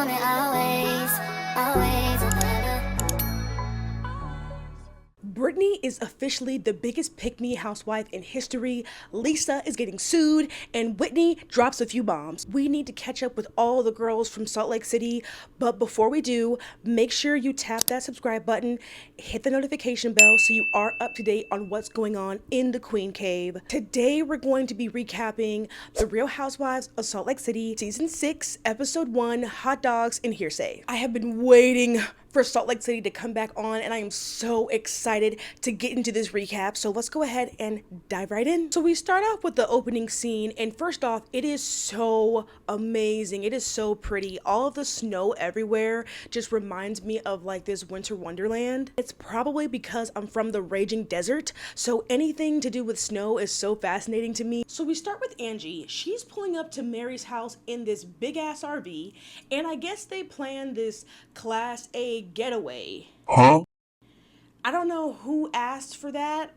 want it always, always. Brittany is officially the biggest pick-me housewife in history. Lisa is getting sued, and Whitney drops a few bombs. We need to catch up with all the girls from Salt Lake City, but before we do, make sure you tap that subscribe button, hit the notification bell so you are up to date on what's going on in the Queen Cave. Today, we're going to be recapping The Real Housewives of Salt Lake City, Season 6, Episode 1, Hot Dogs and Hearsay. I have been waiting for Salt Lake City to come back on, and I am so excited to get into this recap. So let's go ahead and dive right in. So we start off with the opening scene, and first off, it is so amazing. It is so pretty. All of the snow everywhere just reminds me of like this winter wonderland. It's probably because I'm from the raging desert, so anything to do with snow is so fascinating to me. So we start with Angie. She's pulling up to Mary's house in this big ass RV, and I guess they planned this Class A getaway. Huh? I don't know who asked for that,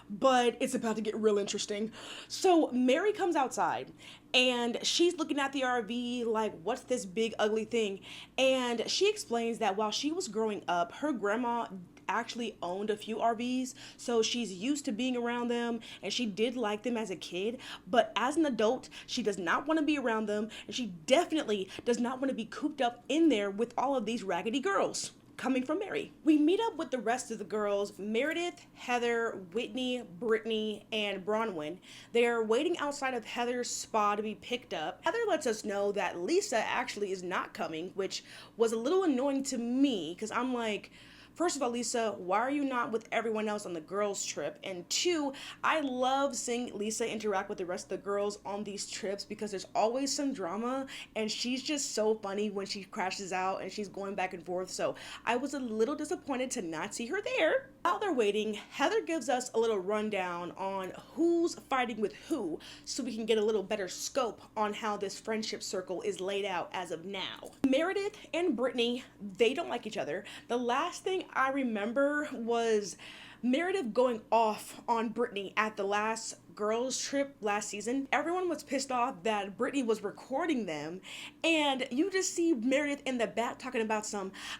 but it's about to get real interesting. So Mary comes outside and she's looking at the RV like, what's this big ugly thing? And she explains that while she was growing up, her grandma actually owned a few RVs, so she's used to being around them, and she did like them as a kid, but as an adult, she does not want to be around them, and she definitely does not want to be cooped up in there with all of these raggedy girls. Coming from Mary. We meet up with the rest of the girls, Meredith, Heather, Whitney, Brittany, and Bronwyn. They are waiting outside of Heather's spa to be picked up. Heather lets us know that Lisa actually is not coming, which was a little annoying to me, because I'm like, first of all, Lisa, why are you not with everyone else on the girls' trip? And two, I love seeing Lisa interact with the rest of the girls on these trips because there's always some drama, and she's just so funny when she crashes out and she's going back and forth. So I was a little disappointed to not see her there. While they're waiting, Heather gives us a little rundown on who's fighting with who so we can get a little better scope on how this friendship circle is laid out as of now. Meredith and Brittany, they don't like each other. The last thing I remember was Meredith going off on Brittany at the last girls trip last season. Everyone was pissed off that Brittany was recording them, and you just see Meredith in the back talking about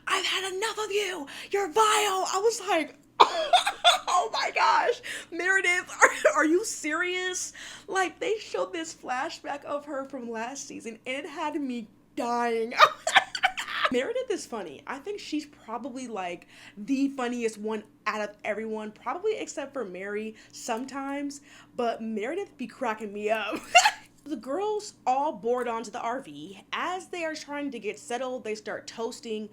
I've had enough of you, you're vile. I was like, oh my gosh, Meredith, are you serious? Like, they showed this flashback of her from last season, and it had me dying. Meredith is funny. I think she's probably like the funniest one out of everyone, probably except for Mary sometimes, but Meredith be cracking me up. The girls all board onto the RV. As they are trying to get settled, they start toasting.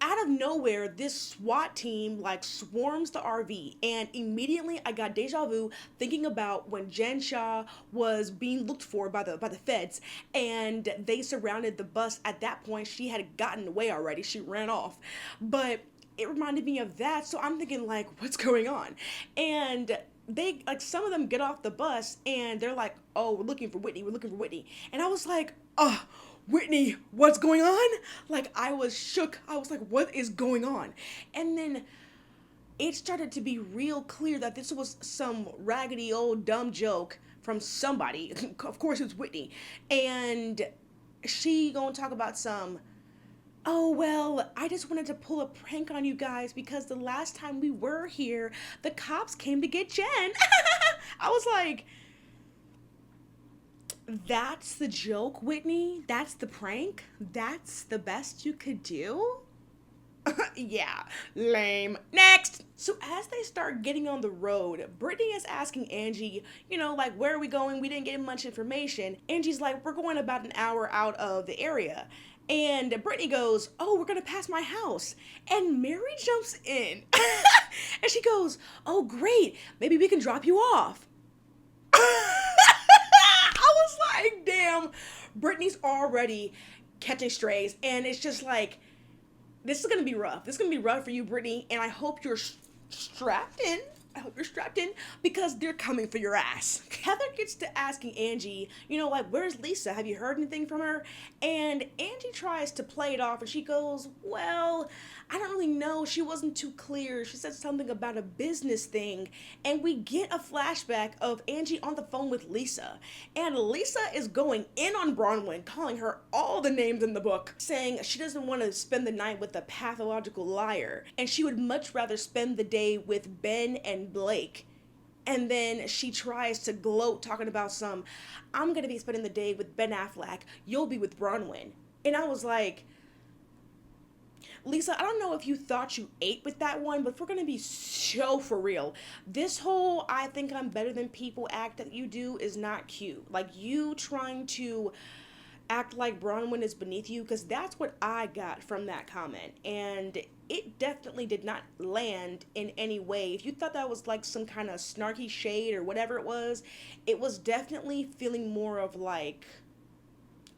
Out of nowhere, this SWAT team like swarms the RV, and immediately I got deja vu thinking about when Jen Shah was being looked for by the feds, and they surrounded the bus. At that point, she had gotten away already. She ran off, but it reminded me of that. So I'm thinking like, what's going on? And they like, some of them get off the bus and they're like, oh, we're looking for Whitney, and I was like, oh, Whitney, what's going on? Like, I was shook. I was like, what is going on? And then it started to be real clear that this was some raggedy old dumb joke from somebody. Of course it was Whitney. And she gonna talk about oh, well, I just wanted to pull a prank on you guys because the last time we were here, the cops came to get Jen. I was like, that's the joke, Whitney? That's the prank? That's the best you could do? Yeah, lame. Next! So as they start getting on the road, Brittany is asking Angie, like, where are we going? We didn't get much information. Angie's like, we're going about an hour out of the area. And Brittany goes, oh, we're gonna pass my house. And Mary jumps in. And she goes, oh, great. Maybe we can drop you off. I was like, damn, Brittany's already catching strays, and it's just like, this is gonna be rough. This is gonna be rough for you, Brittany, and I hope you're strapped in. I hope you're strapped in because they're coming for your ass. Heather gets to asking Angie, like, where's Lisa? Have you heard anything from her? And Angie tries to play it off and she goes, well, I don't really know. She wasn't too clear. She said something about a business thing. And we get a flashback of Angie on the phone with Lisa. And Lisa is going in on Bronwyn, calling her all the names in the book, saying she doesn't want to spend the night with a pathological liar. And she would much rather spend the day with Ben and Blake. And then she tries to gloat talking about I'm going to be spending the day with Ben Affleck. You'll be with Bronwyn. And I was like, Lisa, I don't know if you thought you ate with that one, but if we're going to be so for real, this whole I think I'm better than people act that you do is not cute. Like, you trying to act like Bronwyn is beneath you, because that's what I got from that comment. And it definitely did not land in any way. If you thought that was like some kind of snarky shade or whatever it was definitely feeling more of like,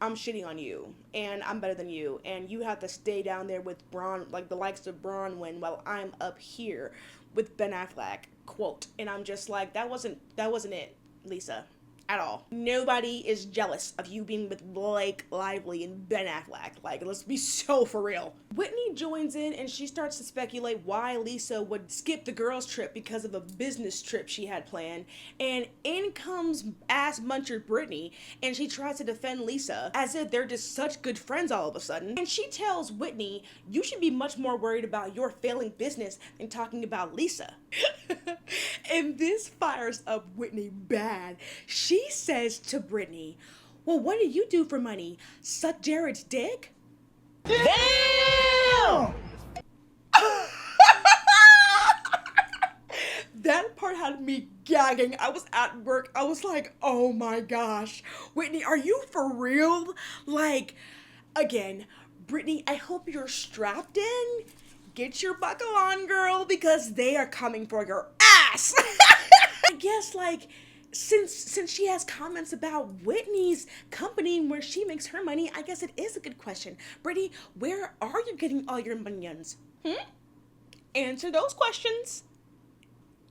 I'm shitting on you and I'm better than you and you have to stay down there with like the likes of Bronwyn while I'm up here with Ben Affleck, quote. And I'm just like, that wasn't it, Lisa, at all. Nobody is jealous of you being with Blake Lively and Ben Affleck. Like, let's be so for real. Whitney joins in and she starts to speculate why Lisa would skip the girls' trip because of a business trip she had planned. And in comes ass muncher Brittany and she tries to defend Lisa as if they're just such good friends all of a sudden. And she tells Whitney, you should be much more worried about your failing business than talking about Lisa. And this fires up Whitney bad. She says to Brittany, well, what do you do for money? Suck Jared's dick? Damn! That part had me gagging. I was at work. I was like, oh my gosh. Whitney, are you for real? Like, again, Brittany, I hope you're strapped in. Get your buckle on, girl, because they are coming for your ass. I guess, like, since she has comments about Whitney's company where she makes her money, I guess it is a good question. Brittany, where are you getting all your monions? Answer those questions.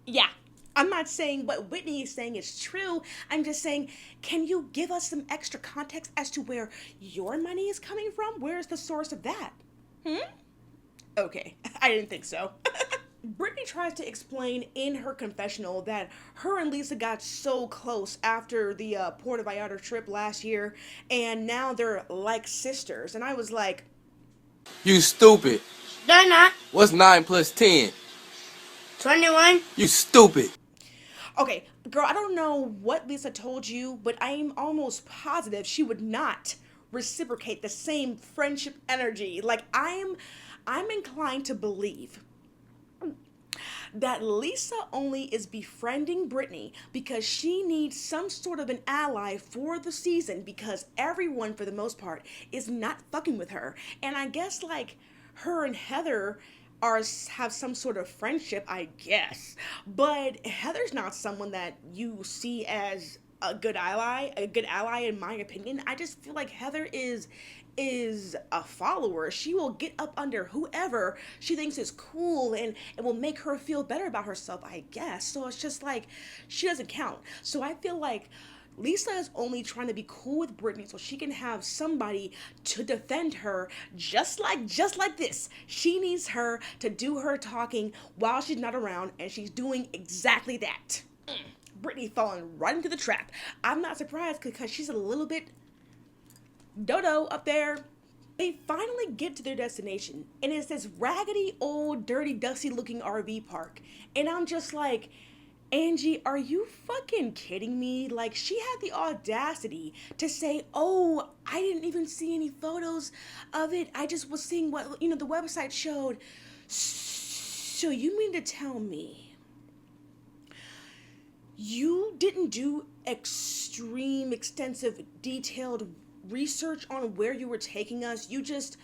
Yeah, I'm not saying what Whitney is saying is true. I'm just saying, can you give us some extra context as to where your money is coming from? Where is the source of that? Okay, I didn't think so. Brittany tries to explain in her confessional that her and Lisa got so close after the Puerto Vallarta trip last year, and now they're like sisters. And I was like, You stupid. They're not. What's 9 plus 10? 21. You stupid. okay, girl, I don't know what Lisa told you, but I'm almost positive she would not reciprocate the same friendship energy. Like, I'm inclined to believe that Lisa only is befriending Brittany because she needs some sort of an ally for the season, because everyone, for the most part, is not fucking with her. And I guess, like, her and Heather have some sort of friendship, I guess. But Heather's not someone that you see as a good ally in my opinion. I just feel like Heather is a follower. She will get up under whoever she thinks is cool and it will make her feel better about herself, I guess. So it's just like, she doesn't count. So I feel like Lisa is only trying to be cool with Brittany so she can have somebody to defend her, just like this. She needs her to do her talking while she's not around, and she's doing exactly that. Brittany falling right into the trap. I'm not surprised because she's a little bit dodo up there. They finally get to their destination, and it's this raggedy, old, dirty, dusty looking RV park. And I'm just like, Angie, are you fucking kidding me? Like, she had the audacity to say, oh, I didn't even see any photos of it. I just was seeing what, the website showed. So you mean to tell me you didn't do extensive, detailed research on where you were taking us? You just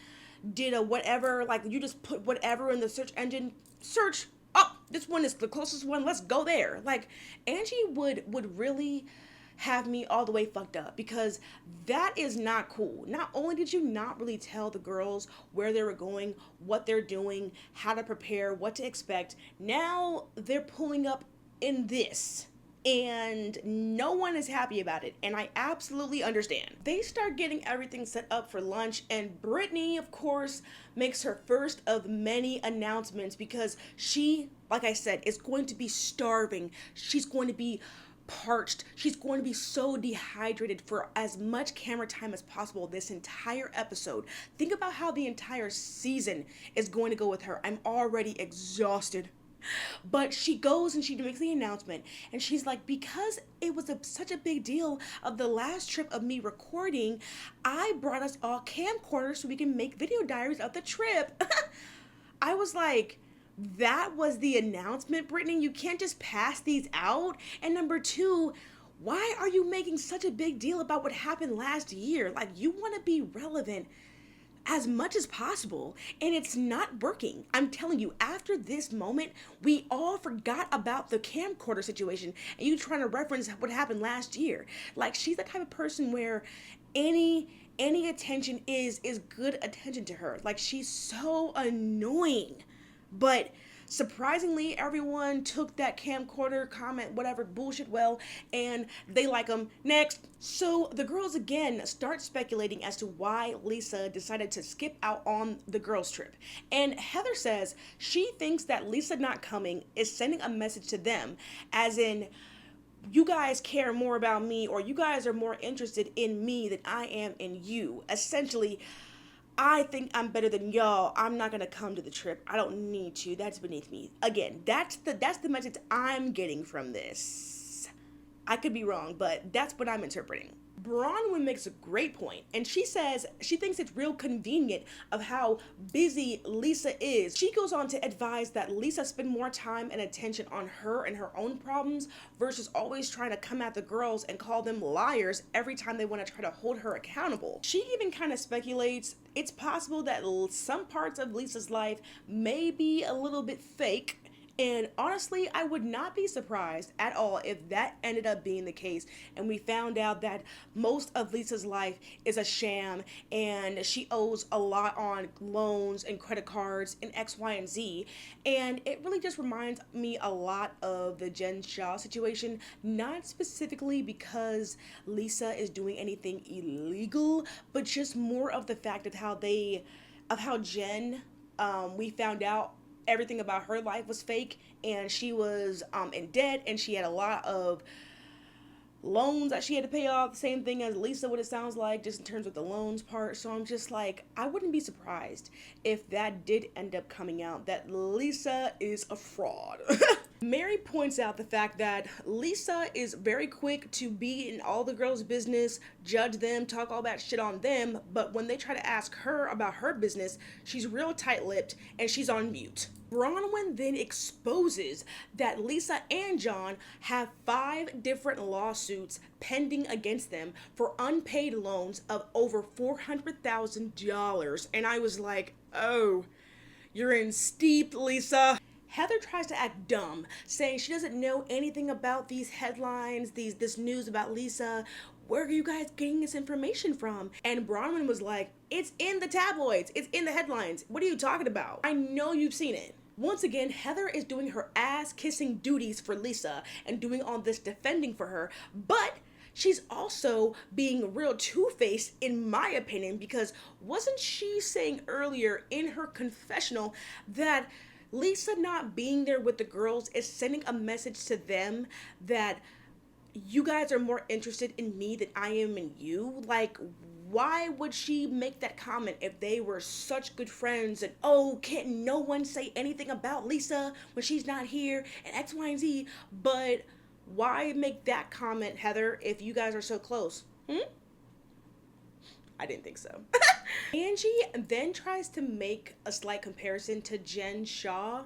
did a whatever, like, you just put whatever in the search engine, search, oh, this one is the closest one, let's go there. Like, Angie would really have me all the way fucked up, because that is not cool. Not only did you not really tell the girls where they were going, what they're doing, how to prepare, what to expect, now they're pulling up in this, and no one is happy about it, and I absolutely understand. They start getting everything set up for lunch, and Brittany, of course, makes her first of many announcements because she, like I said, is going to be starving. She's going to be parched. She's going to be so dehydrated for as much camera time as possible this entire episode. Think about how the entire season is going to go with her. I'm already exhausted. But she goes and she makes the announcement, and she's like, because it was such a big deal of the last trip of me recording, I brought us all camcorders so we can make video diaries of the trip. I was like, that was the announcement, Brittany? You can't just pass these out? And number two, why are you making such a big deal about what happened last year? Like, you want to be relevant as much as possible, and it's not working. I'm telling you, after this moment, we all forgot about the camcorder situation, and you trying to reference what happened last year. Like, she's the type of person where any attention is good attention to her. Like, she's so annoying. But surprisingly, everyone took that camcorder comment, whatever bullshit, well, and they like them. Next. So the girls again start speculating as to why Lisa decided to skip out on the girls' trip. And Heather says she thinks that Lisa not coming is sending a message to them, as in, you guys care more about me, or you guys are more interested in me than I am in you. Essentially, I think I'm better than y'all. I'm not gonna come to the trip. I don't need to. That's beneath me. Again, that's the message I'm getting from this. I could be wrong, but that's what I'm interpreting. Bronwyn makes a great point, and she says she thinks it's real convenient of how busy Lisa is. She goes on to advise that Lisa spend more time and attention on her and her own problems versus always trying to come at the girls and call them liars every time they want to try to hold her accountable. She even kind of speculates it's possible that some parts of Lisa's life may be a little bit fake. And honestly, I would not be surprised at all if that ended up being the case and we found out that most of Lisa's life is a sham and she owes a lot on loans and credit cards and X, Y, and Z. And it really just reminds me a lot of the Jen Shah situation, not specifically because Lisa is doing anything illegal, but just more of the fact of how Jen, we found out everything about her life was fake, and she was in debt, and she had a lot of loans that she had to pay off. The same thing as Lisa, what it sounds like, just in terms of the loans part. So I'm just like, I wouldn't be surprised if that did end up coming out, that Lisa is a fraud. Mary points out the fact that Lisa is very quick to be in all the girls' business, judge them, talk all that shit on them, but when they try to ask her about her business, she's real tight-lipped and she's on mute. Bronwyn then exposes that Lisa and John have 5 different lawsuits pending against them for unpaid loans of over $400,000. And I was like, oh, you're in steep, Lisa. Heather tries to act dumb, saying she doesn't know anything about these headlines, this news about Lisa. Where are you guys getting this information from? And Bronwyn was like, it's in the tabloids. It's in the headlines. What are you talking about? I know you've seen it. Once again, Heather is doing her ass-kissing duties for Lisa and doing all this defending for her, but she's also being real two-faced in my opinion, because wasn't she saying earlier in her confessional that Lisa not being there with the girls is sending a message to them that you guys are more interested in me than I am in you? Like, why would she make that comment if they were such good friends and, oh, can't no one say anything about Lisa when she's not here and X, Y, and Z? But why make that comment, Heather, if you guys are so close? I didn't think so. Angie then tries to make a slight comparison to Jen Shah,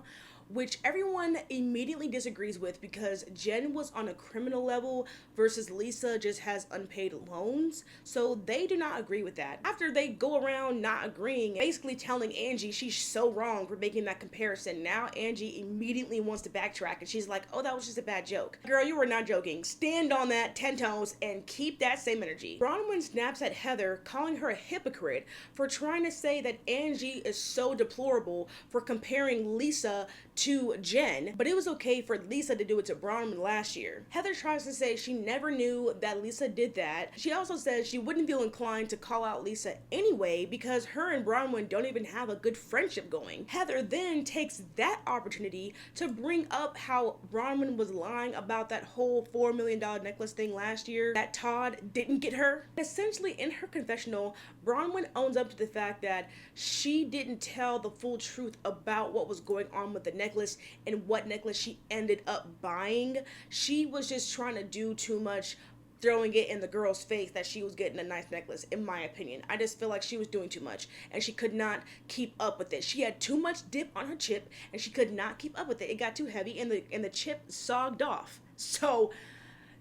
which everyone immediately disagrees with because Jen was on a criminal level versus Lisa just has unpaid loans. So they do not agree with that. After they go around not agreeing, basically telling Angie she's so wrong for making that comparison, now Angie immediately wants to backtrack and she's like, oh, that was just a bad joke. Girl, you were not joking. Stand on that 10 toes and keep that same energy. Bronwyn snaps at Heather, calling her a hypocrite for trying to say that Angie is so deplorable for comparing Lisa to Jen, but it was okay for Lisa to do it to Bronwyn last year. Heather tries to say she never knew that Lisa did that. She also says she wouldn't feel inclined to call out Lisa anyway because her and Bronwyn don't even have a good friendship going. Heather then takes that opportunity to bring up how Bronwyn was lying about that whole $4 million necklace thing last year that Todd didn't get her. Essentially, in her confessional, Bronwyn owns up to the fact that she didn't tell the full truth about what was going on with the necklace and what necklace she ended up buying. She was just trying to do too much, throwing it in the girl's face that she was getting a nice necklace, in my opinion. I just feel like she was doing too much and she could not keep up with it. She had too much dip on her chip and she could not keep up with it. It got too heavy and the chip sogged off. So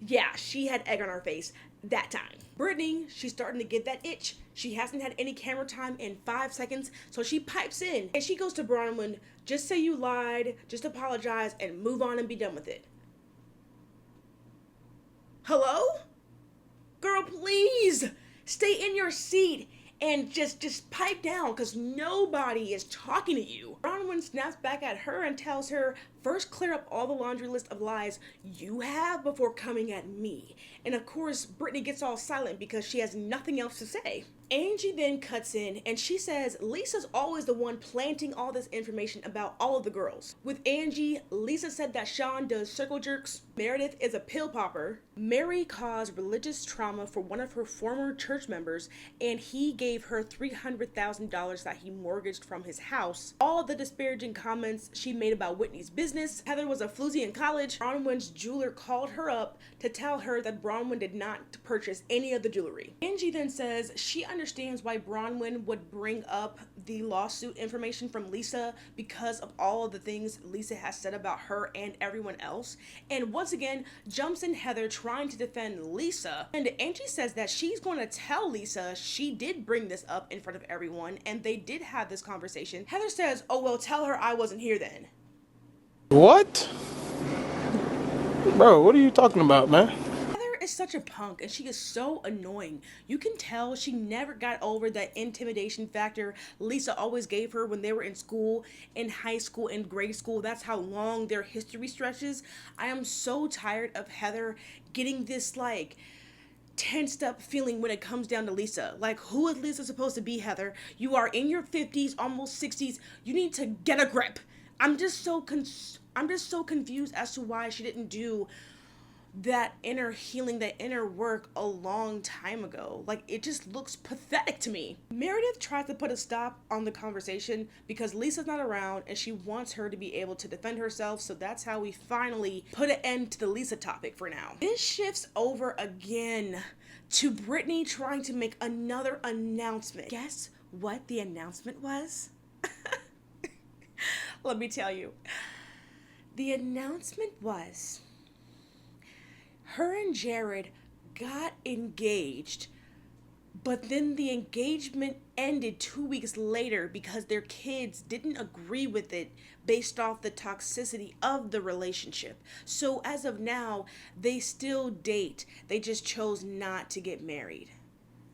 yeah, she had egg on her face that time. Brittany, she's starting to get that itch. She hasn't had any camera time in 5 seconds, so she pipes in and she goes to Bronwyn, just say you lied, just apologize and move on and be done with it. Hello? Girl, please stay in your seat and just pipe down because nobody is talking to you. Bronwyn snaps back at her and tells her, first clear up all the laundry list of lies you have before coming at me. And of course, Brittany gets all silent because she has nothing else to say. Angie then cuts in and she says Lisa's always the one planting all this information about all of the girls. With Angie, Lisa said that Sean does circle jerks, Meredith is a pill popper, Mary caused religious trauma for one of her former church members, and he gave her $300,000 that he mortgaged from his house. All the disparaging comments she made about Whitney's business. Heather was a floozy in college. Bronwyn's jeweler called her up to tell her that Bronwyn did not purchase any of the jewelry. Angie then says she understands why Bronwyn would bring up the lawsuit information from Lisa because of all of the things Lisa has said about her and everyone else, and once again jumps in Heather trying to defend Lisa. And Angie says that she's going to tell Lisa she did bring this up in front of everyone and they did have this conversation. Heather says, oh well, tell her I wasn't here then. What? Bro, what are you talking about, man? Heather is such a punk and she is so annoying. You can tell she never got over that intimidation factor Lisa always gave her when they were in school, in high school, in grade school. That's how long their history stretches. I am so tired of Heather getting this like tensed up feeling when it comes down to Lisa. Like, who is Lisa supposed to be, Heather? You are in your 50s, almost 60s. You need to get a grip. I'm just so confused as to why she didn't do that inner healing, that inner work a long time ago. Like, it just looks pathetic to me. Meredith tries to put a stop on the conversation because Lisa's not around and she wants her to be able to defend herself, so that's how we finally put an end to the Lisa topic for now. This shifts over again to Brittany trying to make another announcement. Guess what the announcement was? Let me tell you. The announcement was her and Jared got engaged, but then the engagement ended 2 weeks later because their kids didn't agree with it based off the toxicity of the relationship. So as of now, they still date. They just chose not to get married.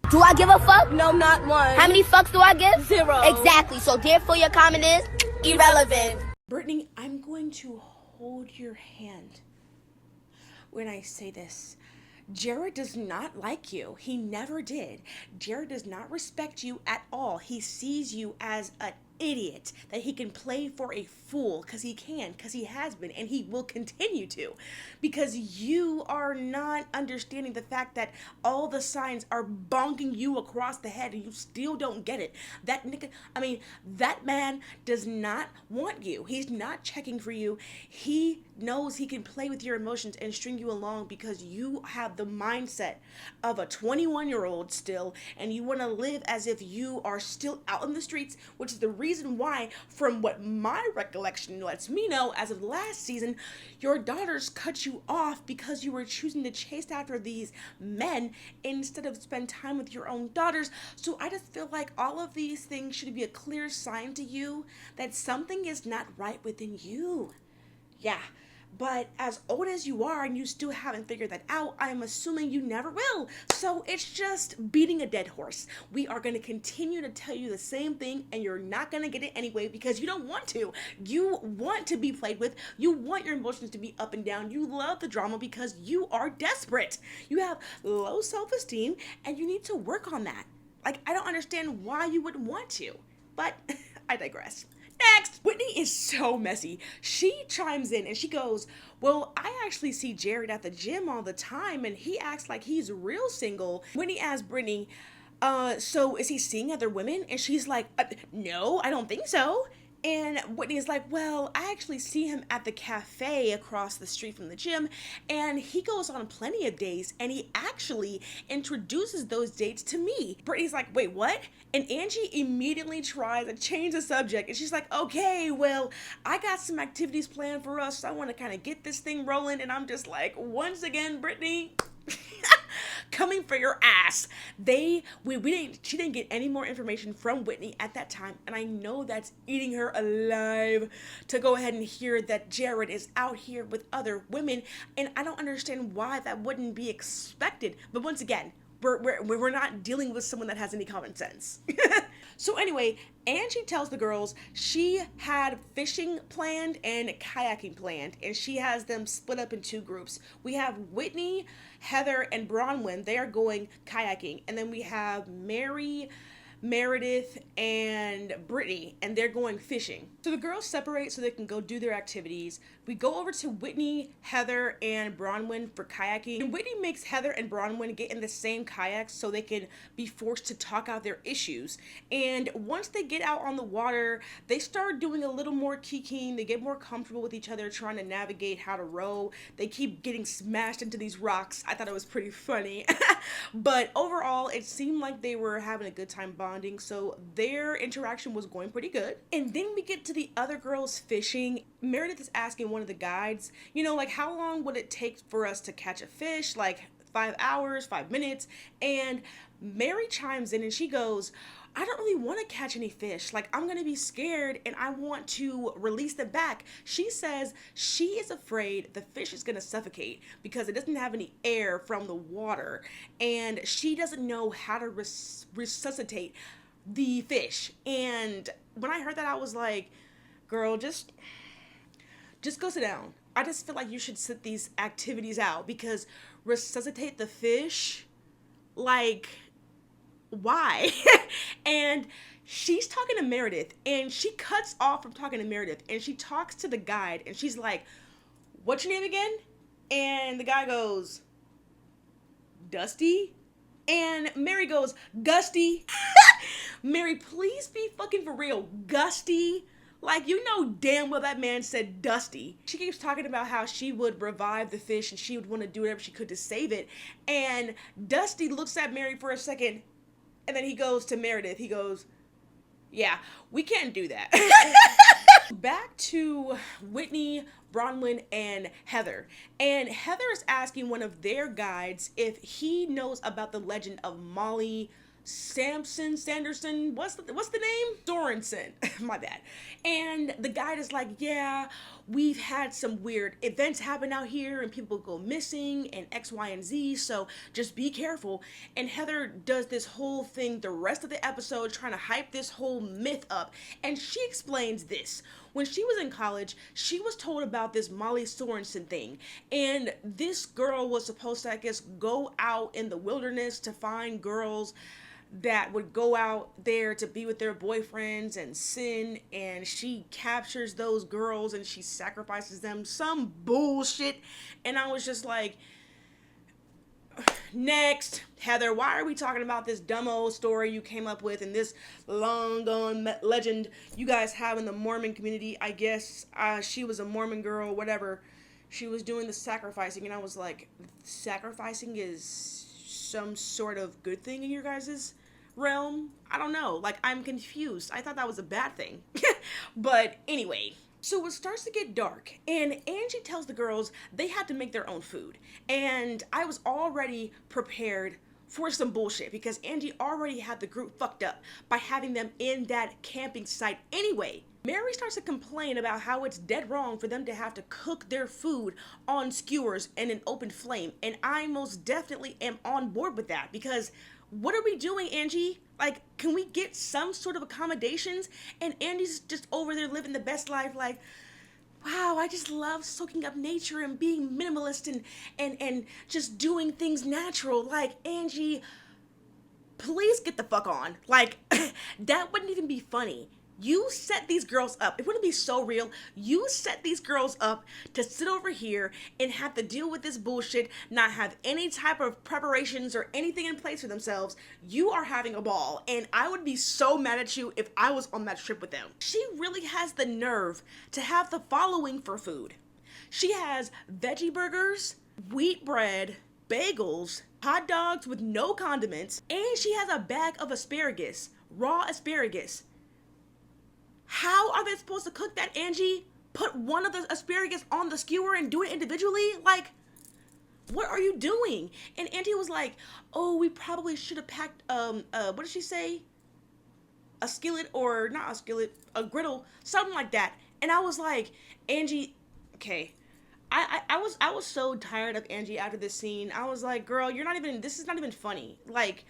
Do I give a fuck? No, not one. How many fucks do I give? 0. Exactly. So therefore your comment is irrelevant. Brittany, I'm going to hold your hand when I say this. Jared does not like you. He never did. Jared does not respect you at all. He sees you as an idiot that he can play for a fool because he can, because he has been, and he will continue to, because you are not understanding the fact that all the signs are bonking you across the head and you still don't get it. That man does not want you. He's not checking for you. He knows he can play with your emotions and string you along because you have the mindset of a 21-year-old still, and you want to live as if you are still out in the streets, which is the reason why, from what my recollection lets me know, as of last season, your daughters cut you off because you were choosing to chase after these men instead of spend time with your own daughters. So I just feel like all of these things should be a clear sign to you that something is not right within you. Yeah, But as old as you are and you still haven't figured that out, I'm assuming you never will. So it's just beating a dead horse. We are going to continue to tell you the same thing, and you're not going to get it anyway because you don't want to. You want to be played with. You want your emotions to be up and down. You love the drama because you are desperate. You have low self-esteem and you need to work on that. Like, I don't understand why you wouldn't want to, but I digress. Next, Whitney is so messy. She chimes in and she goes, well, I actually see Jared at the gym all the time and he acts like he's real single. Whitney asks Brittany, so is he seeing other women? And she's like, no, I don't think so. And Whitney is like, well, I actually see him at the cafe across the street from the gym, and he goes on plenty of dates, and he actually introduces those dates to me. Brittany's like, wait, what? And Angie immediately tries to change the subject, and she's like, okay, well, I got some activities planned for us, so I want to kind of get this thing rolling, and I'm just like, once again, Brittany, coming for your ass. She didn't get any more information from Whitney at that time, and I know that's eating her alive to go ahead and hear that Jared is out here with other women, and I don't understand why that wouldn't be expected. But once again, we're not dealing with someone that has any common sense. So anyway, Angie tells the girls she had fishing planned and kayaking planned, and she has them split up in two groups. We have Whitney, Heather, and Bronwyn. They are going kayaking. And then we have Mary, Meredith, and Brittany, and they're going fishing. So the girls separate so they can go do their activities. We go over to Whitney, Heather, and Bronwyn for kayaking. And Whitney makes Heather and Bronwyn get in the same kayaks so they can be forced to talk out their issues. And once they get out on the water, they start doing a little more kikiing. They get more comfortable with each other, trying to navigate how to row. They keep getting smashed into these rocks. I thought it was pretty funny. But overall, it seemed like they were having a good time bonding, so their interaction was going pretty good. And then we get to the other girls fishing. Meredith is asking one of the guides, like, how long would it take for us to catch a fish? Like 5 hours, 5 minutes? And Mary chimes in and she goes, I don't really want to catch any fish. Like, I'm going to be scared and I want to release them back. She says she is afraid the fish is going to suffocate because it doesn't have any air from the water. And she doesn't know how to resuscitate the fish. And when I heard that, I was like, girl, just go sit down. I just feel like you should sit these activities out because resuscitate the fish, like, why? And she's talking to Meredith and she cuts off from talking to Meredith and she talks to the guide and she's like, what's your name again? And the guy goes, Dusty? And Mary goes, Gusty? Mary, please be fucking for real. Gusty? Like, you know damn well that man said Dusty. She keeps talking about how she would revive the fish and she would want to do whatever she could to save it. And Dusty looks at Mary for a second and then he goes to Meredith. He goes, yeah, we can't do that. Back to Whitney, Bronwyn, and Heather. And Heather is asking one of their guides if he knows about the legend of Molly Sanderson, what's the name? Sorensen, my bad. And the guide is like, yeah, we've had some weird events happen out here and people go missing and X, Y, and Z, so just be careful. And Heather does this whole thing the rest of the episode trying to hype this whole myth up. And she explains this. When she was in college, she was told about this Molly Sorensen thing. And this girl was supposed to, I guess, go out in the wilderness to find girls that would go out there to be with their boyfriends and sin, and she captures those girls and she sacrifices them, some bullshit. And I was just like, next. Heather, why are we talking about this dumb old story you came up with and this long gone legend you guys have in the Mormon community? I guess she was a Mormon girl, whatever. She was doing the sacrificing, and I was like, sacrificing is some sort of good thing in your guys' realm? I don't know. Like, I'm confused. I thought that was a bad thing. But anyway, so it starts to get dark, and Angie tells the girls they had to make their own food. And I was already prepared for some bullshit because Angie already had the group fucked up by having them in that camping site anyway. Mary starts to complain about how it's dead wrong for them to have to cook their food on skewers and an open flame, and I most definitely am on board with that because what are we doing, Angie? Like, can we get some sort of accommodations? And Angie's just over there living the best life, like, wow, I just love soaking up nature and being minimalist and just doing things natural. Like, Angie, please get the fuck on. Like, that wouldn't even be funny. You set these girls up. It wouldn't be so real. You set these girls up to sit over here and have to deal with this bullshit, not have any type of preparations or anything in place for themselves. You are having a ball, and I would be so mad at you if I was on that trip with them. She really has the nerve to have the following for food. She has veggie burgers, wheat bread, bagels, hot dogs with no condiments, and she has a bag of asparagus, raw asparagus. How are they supposed to cook that, Angie? Put one of the asparagus on the skewer and do it individually? Like, what are you doing? And Angie was like, oh, we probably should have packed, what did she say? A skillet, or not a skillet, a griddle, something like that. And I was like, Angie, okay. I was so tired of Angie after this scene. I was like, girl, this is not even funny. Like,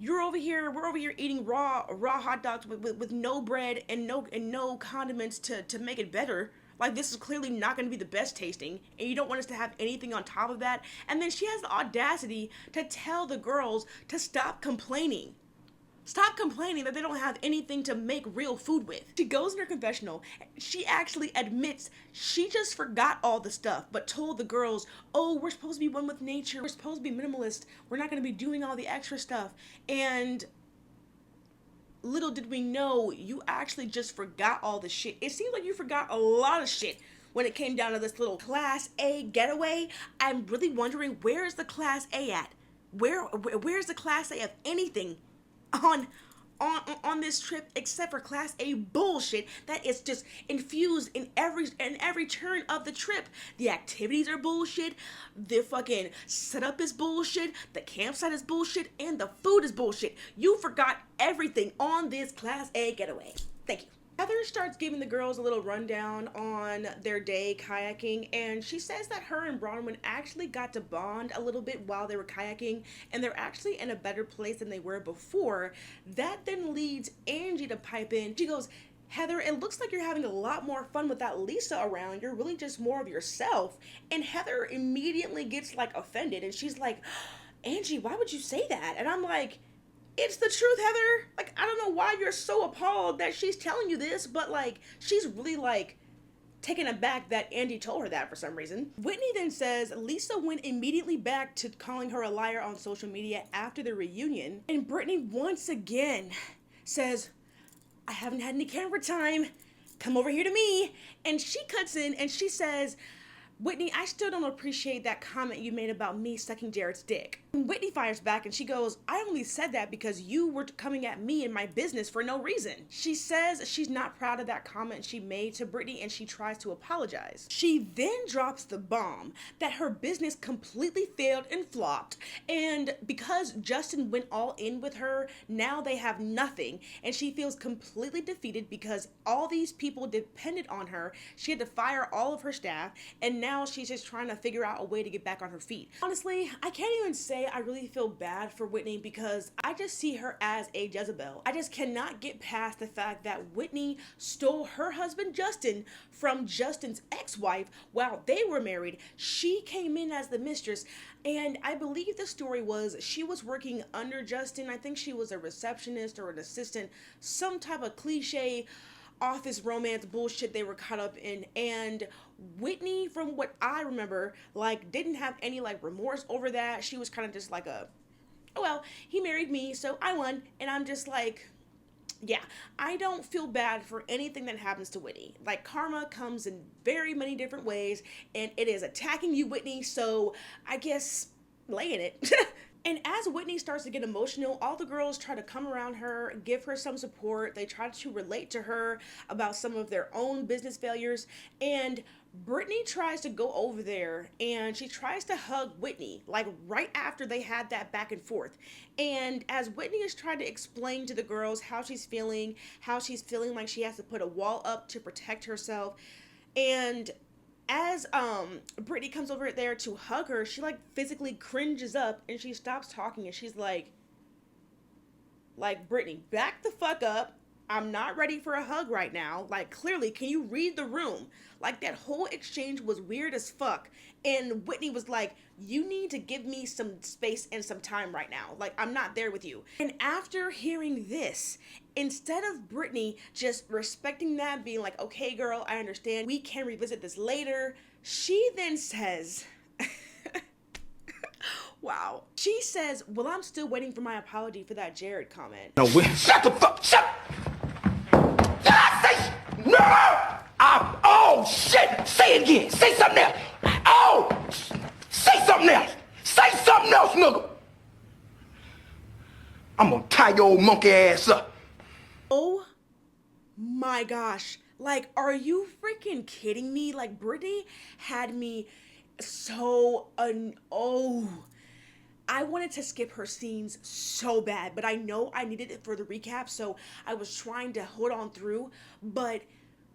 we're over here eating raw hot dogs with no bread and no condiments to make it better. Like, this is clearly not going to be the best tasting, and you don't want us to have anything on top of that. And then she has the audacity to tell the girls to stop complaining. Stop complaining that they don't have anything to make real food with. She goes in her confessional. She actually admits she just forgot all the stuff, but told the girls, oh, we're supposed to be one with nature. We're supposed to be minimalist. We're not going to be doing all the extra stuff. And little did we know, you actually just forgot all the shit. It seems like you forgot a lot of shit when it came down to this little Class A getaway. I'm really wondering, where is the Class A at? Where's the Class A of anything on this trip except for Class A bullshit that is just infused in every turn of the trip? The activities are bullshit, the fucking setup is bullshit, the campsite is bullshit, and the food is bullshit. You forgot everything on this Class A getaway. Thank you. Heather starts giving the girls a little rundown on their day kayaking, and she says that her and Bronwyn actually got to bond a little bit while they were kayaking, and they're actually in a better place than they were before. That then leads Angie to pipe in. She goes, Heather, it looks like you're having a lot more fun without Lisa around. You're really just more of yourself. And Heather immediately gets like offended, and she's like, Angie, why would you say that? And I'm like, it's the truth, Heather. Like, I don't know why you're so appalled that she's telling you this, but like, she's really like taken aback that Andy told her that for some reason. Whitney then says Lisa went immediately back to calling her a liar on social media after the reunion, and Brittany once again says, I haven't had any camera time. Come over here to me. And she cuts in and she says, Whitney, I still don't appreciate that comment you made about me sucking Jared's dick. And Whitney fires back and she goes, I only said that because you were coming at me and my business for no reason. She says she's not proud of that comment she made to Brittany and she tries to apologize. She then drops the bomb that her business completely failed and flopped, and because Justin went all in with her, now they have nothing, and she feels completely defeated because all these people depended on her. She had to fire all of her staff, and now she's just trying to figure out a way to get back on her feet. Honestly, I can't even say I really feel bad for Whitney because I just see her as a Jezebel. I just cannot get past the fact that Whitney stole her husband Justin from Justin's ex-wife while they were married. She came in as the mistress, and I believe the story was she was working under Justin. I think she was a receptionist or an assistant, some type of cliche office romance bullshit they were caught up in. And Whitney, from what I remember, like, didn't have any like remorse over that. She was kind of just like a, oh well, he married me, so I won. And I'm just like, yeah, I don't feel bad for anything that happens to Whitney. Like, karma comes in very many different ways, and it is attacking you, Whitney, so I guess lay in it. And as Whitney starts to get emotional, all the girls try to come around her, give her some support. They try to relate to her about some of their own business failures. And Brittany tries to go over there and she tries to hug Whitney, like right after they had that back and forth. And as Whitney is trying to explain to the girls how she's feeling like she has to put a wall up to protect herself. And as Brittany comes over there to hug her, she like physically cringes up and she stops talking and she's like, Brittany, back the fuck up. I'm not ready for a hug right now. Like, clearly, can you read the room? Like, that whole exchange was weird as fuck. And Whitney was like, you need to give me some space and some time right now. Like, I'm not there with you. And after hearing this, instead of Brittany just respecting that, being like, okay, girl, I understand, we can revisit this later, she then says, wow. She says, well, I'm still waiting for my apology for that Jared comment. No, shut the fuck, shut. Did I say no? Oh shit! Say it again. Say something else. Oh, say something else. Say something else, nigga. I'm gonna tie your old monkey ass up. Oh my gosh. Like, are you freaking kidding me? Like, Brittany had me so I wanted to skip her scenes so bad, but I know I needed it for the recap, so I was trying to hold on through. But,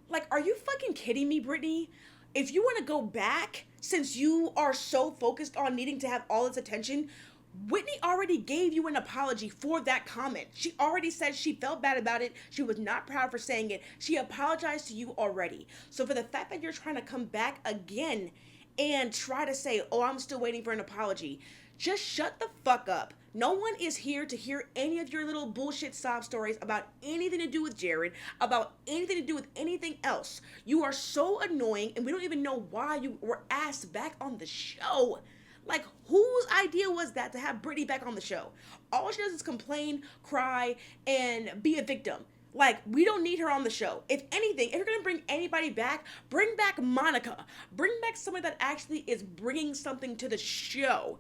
like, are you fucking kidding me, Brittany? If you want to go back, since you are so focused on needing to have all this attention, Whitney already gave you an apology for that comment. She already said she felt bad about it. She was not proud for saying it. She apologized to you already. So for the fact that you're trying to come back again and try to say, oh, I'm still waiting for an apology, just shut the fuck up. No one is here to hear any of your little bullshit sob stories about anything to do with Jared, about anything to do with anything else. You are so annoying, and we don't even know why you were asked back on the show. Like, whose idea was that to have Brittany back on the show? All she does is complain, cry, and be a victim. Like, we don't need her on the show. If anything, if you're gonna bring anybody back, bring back Monica. Bring back someone that actually is bringing something to the show.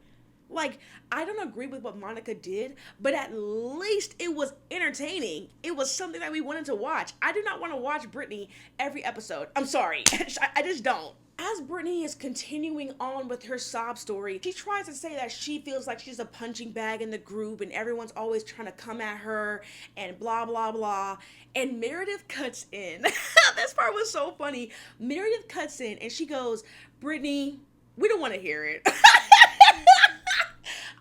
Like, I don't agree with what Monica did, but at least it was entertaining. It was something that we wanted to watch. I do not want to watch Brittany every episode. I'm sorry. I just don't. As Brittany is continuing on with her sob story, she tries to say that she feels like she's a punching bag in the group and everyone's always trying to come at her and blah, blah, blah. And Meredith cuts in. This part was so funny. Meredith cuts in and she goes, Brittany, we don't want to hear it.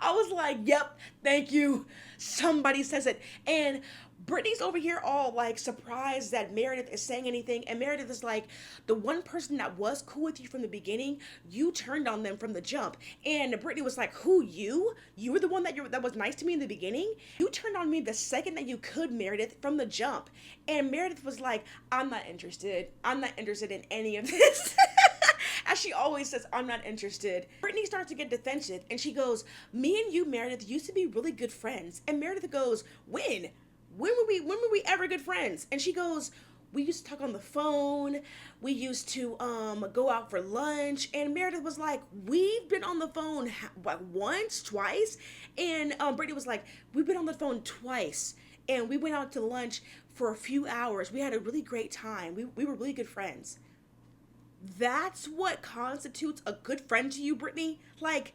I was like, yep, thank you. Somebody says it. And Brittany's over here all like surprised that Meredith is saying anything. And Meredith is like, the one person that was cool with you from the beginning, you turned on them from the jump. And Brittany was like, who, you? You were the one that was nice to me in the beginning? You turned on me the second that you could, Meredith, from the jump. And Meredith was like, I'm not interested. I'm not interested in any of this. As she always says, I'm not interested. Brittany starts to get defensive and she goes, me and you, Meredith, used to be really good friends. And Meredith goes, when? When were we ever good friends? And she goes, we used to talk on the phone. We used to go out for lunch. And Meredith was like, we've been on the phone what, once, twice? And Brittany was like, we've been on the phone twice. And we went out to lunch for a few hours. We had a really great time. We were really good friends. That's what constitutes a good friend to you, Brittany? Like,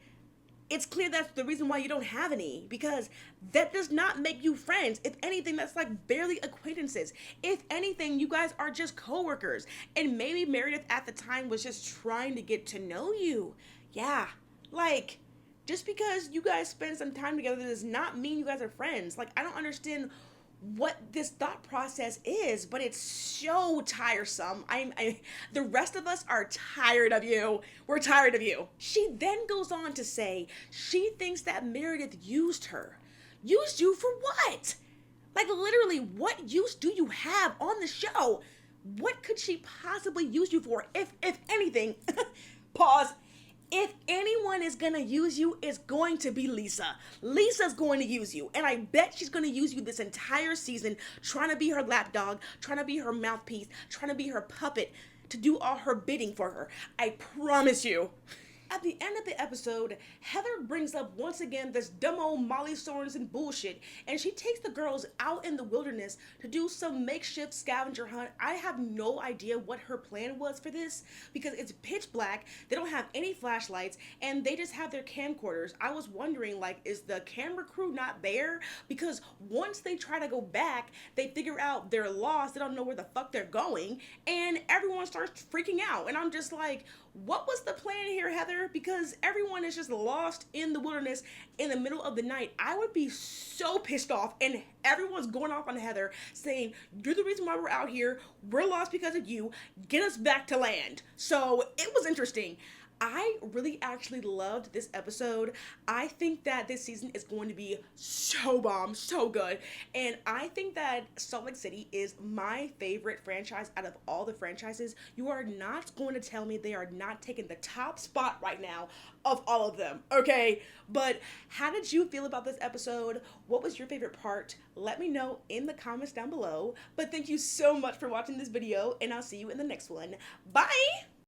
it's clear that's the reason why you don't have any, because that does not make you friends. If anything, that's like barely acquaintances. If anything, you guys are just coworkers. And maybe Meredith at the time was just trying to get to know you. Yeah, like, just because you guys spend some time together does not mean you guys are friends. Like, I don't understand what this thought process is, but it's so tiresome. The rest of us are tired of you. We're tired of you. She then goes on to say she thinks that Meredith used her. Used you for what? Like, literally, what use do you have on the show? What could she possibly use you for, if anything? Pause. If anyone is going to use you, it's going to be Lisa. Lisa's going to use you. And I bet she's going to use you this entire season, trying to be her lapdog, trying to be her mouthpiece, trying to be her puppet, to do all her bidding for her. I promise you. at the end of the episode, Heather brings up once again this dumb old Molly Sorensen bullshit, and she takes the girls out in the wilderness to do some makeshift scavenger hunt. I have no idea what her plan was for this because it's pitch black, they don't have any flashlights, and they just have their camcorders. I was wondering, like, is the camera crew not there? Because once they try to go back, they figure out they're lost, they don't know where the fuck they're going, and everyone starts freaking out. And I'm just like, what was the plan here, Heather? Because everyone is just lost in the wilderness in the middle of the night. I would be so pissed off, and everyone's going off on Heather saying, you're the reason why we're out here, we're lost because of you, get us back to land. So it was interesting. I really actually loved this episode. I think that this season is going to be so bomb, so good. And I think that Salt Lake City is my favorite franchise out of all the franchises. You are not going to tell me they are not taking the top spot right now of all of them, okay? But how did you feel about this episode? What was your favorite part? Let me know in the comments down below. But thank you so much for watching this video, and I'll see you in the next one. Bye!